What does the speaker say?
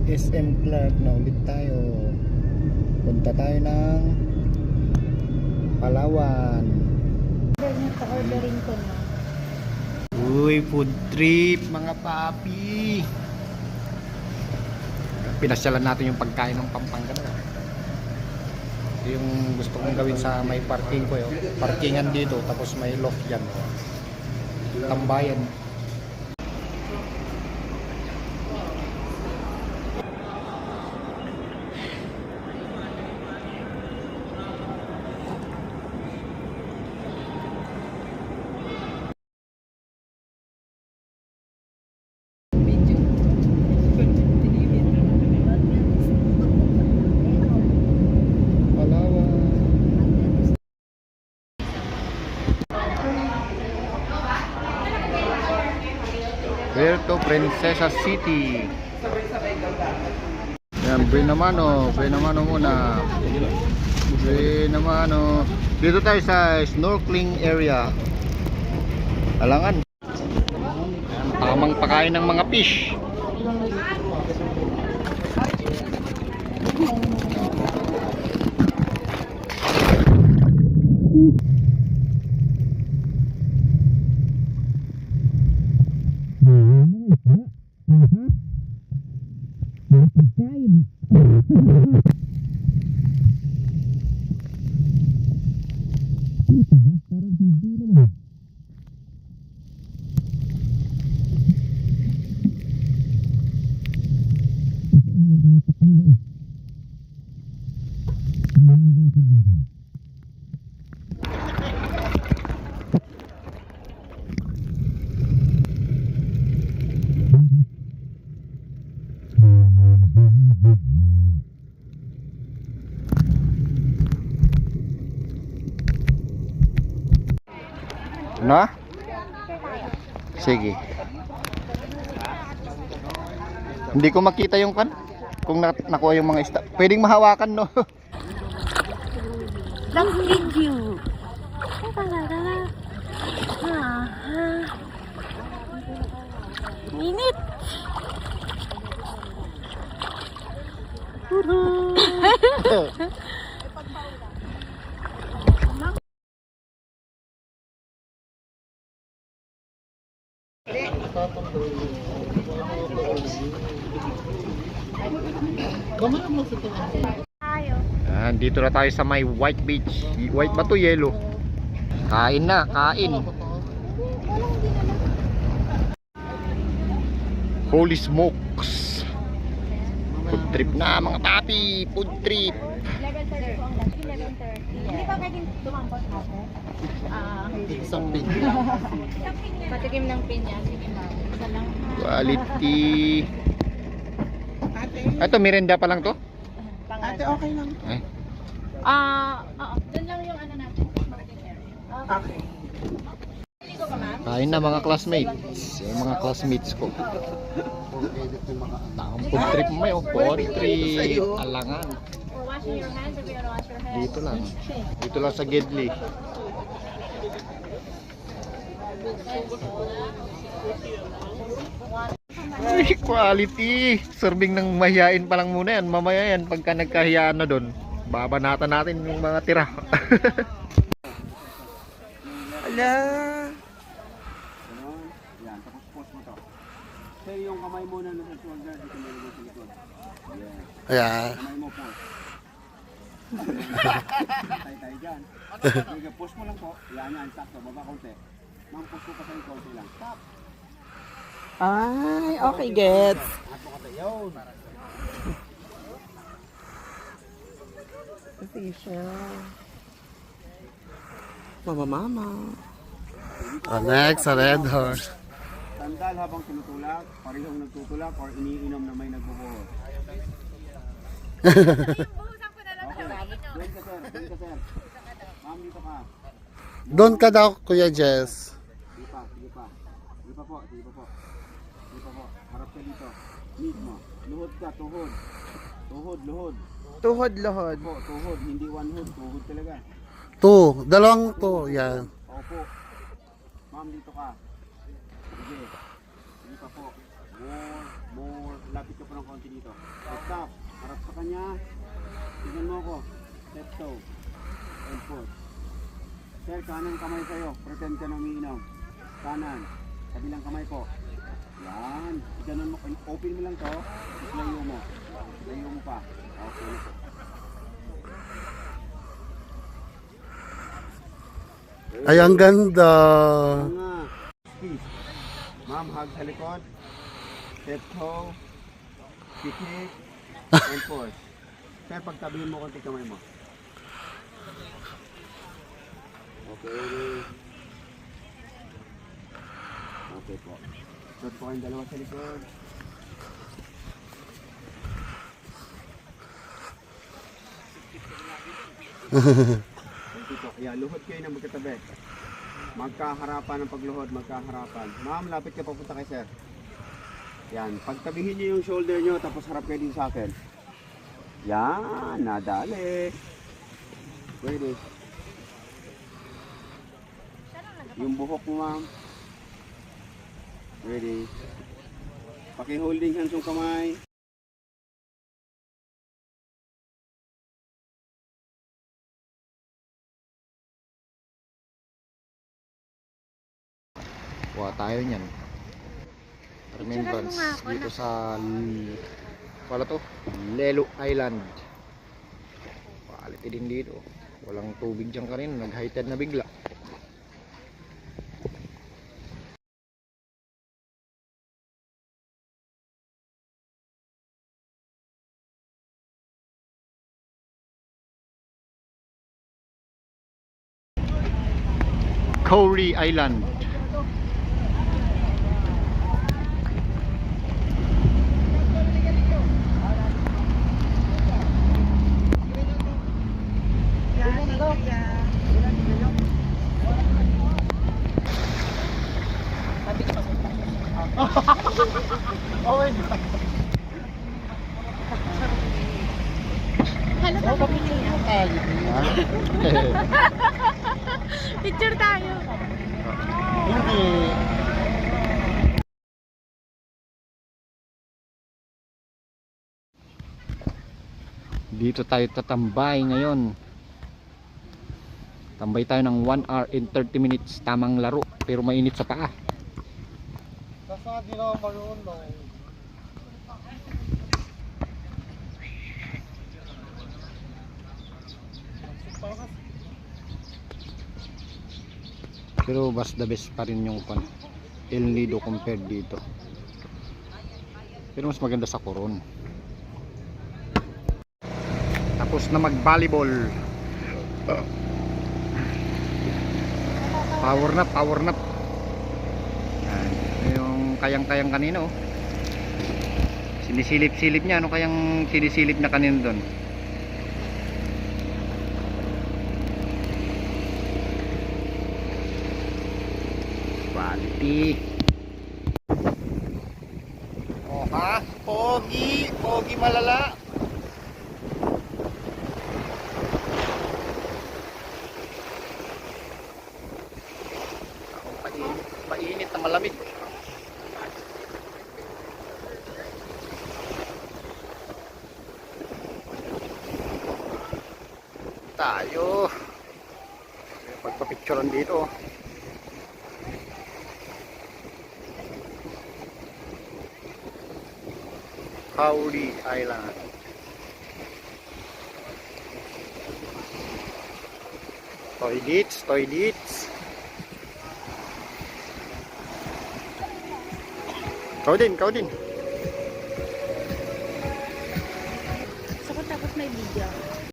SM Clark na ulit tayo. Punta tayo ng Palawan. Ordering ko na. Uy, food trip mga papi. Pinasyalan natin yung pagkain ng Pampanga na. Ito yung gusto kong gawin sa may parking ko. Parkingan dito, tapos may loft dyan. Tambayan. Puerto Princesa City. Yan, Brinamano muna. Brinamano. Dito tayo sa snorkeling area. Alangan. Tamang pakain ng mga fish. Na? Sige. Hindi ko makita yung kan kung nakuha yung mga isda. Pwedeng mahawakan, no? Lang video. Minute. Dito na tayo sa may white beach. White ba to? Yellow. Kain na, kain. Holy smokes. Food trip na mga papi. Food trip. Hindi pa pwedeng tumampos ako? Isang pin. Patikim ng pinya. Sige na. Isa lang. Quality. Ito, merenda pa lang to? Ate, okay lang. Ay. Doon lang yung ano natin. Smoking area. Okay. Kain na mga classmates. Yung mga classmates ko. Tamang food trip mo yun. Food trip. Alangan. For washing your hands, if you want to wash your hands. Dito lang. Dito lang sa Gedli. Ay, quality. Serving ng mahihain pa lang muna yan. Mamaya yan, pagka nagkahiyaan na doon, babanatan natin yung mga tira. Ala. Yan, tapos post mo to. Sir, yung kamay mo na nasa shoulder, dito mo nilagay sa likod. Yan. Ayan. Kamay mo post. Tayo dyan. Sige, post mo lang po. Yan yan, sakto. Baba konti. Mang post ko pa sa konti lang. Stop. Ay, okay, gets. At mo kata, yun. Siya. Mama. Next, a red horse. Sandal habang tinutulak, parehong nagtutulak, or iniinom na may nagbubuhos. Okay, doon ka sir, doon ka sir. Ma'am, dito ka. Doon ka daw, Kuya Jess. Sige pa. Sige pa po. Harap ka dito. Mismo. Luhod ka, tuhod. Luhod. Tuhod, lohod. Po, tuhod. Hindi one hood. Tuhod talaga. Dalawang yan. Opo. Ma'am, dito ka. Sige. Sige pa po. More. Lapit ka pa ng konti dito. Stop. Harap sa kanya. Tingnan mo ako. Step toe. And push. Sir, kanan kamay sa'yo. Pretend ka na umiinom. Kanan. Kabilang kamay po. Yan. Ganun mo. Open mo lang to. Tapos layo mo. Layo mo pa. Okay. Ay, ang ganda. Nga. Squeeze. Ma'am, hug sa likod. Step toe. Kick. And push. Sir, pagtabihin mo konti kamay mo. Okay. Okay po. Shot po kayong dalawa sa likod. Dito. Yeah, luhod kayo na magkatabi. Magkaharapan ang pagluhod, magkaharapan. Ma'am, lapit ka papunta kay sir. Yan, pagtabihin niyo yung shoulder niyo tapos harap kayo din sa akin. Yan, nadali. Ready. Yung buhok mo, ma'am. Ready. Paki-holding hands yung kamay. Kuha tayo niyan. Remembrance dito sa wala to, Lelo Island. Quality din dito. Walang tubig diyan kanina, nag-high tide na bigla. Kauri Island. Hello, picture tayo. Dito tayo tatambay ngayon. Tambay tayo ng 1 hour and 30 minutes. Tamang laro pero mainit sa paa. Pero mas the best pa rin yung El Nido compared dito. Pero mas maganda sa Coron. Tapos na mag-volleyball. Power nap, power nap. Yan. Yung kayang-kayang kanino. Sinisilip-silip niya. Ano kayang sinisilip na kanino doon? Quality. Oh ha? Pogi. Pogi malala. Mainit na malamig. Tayo. Pagpapicturean dito. Kauri Island. Toilets, toilets. Kau din, kau din.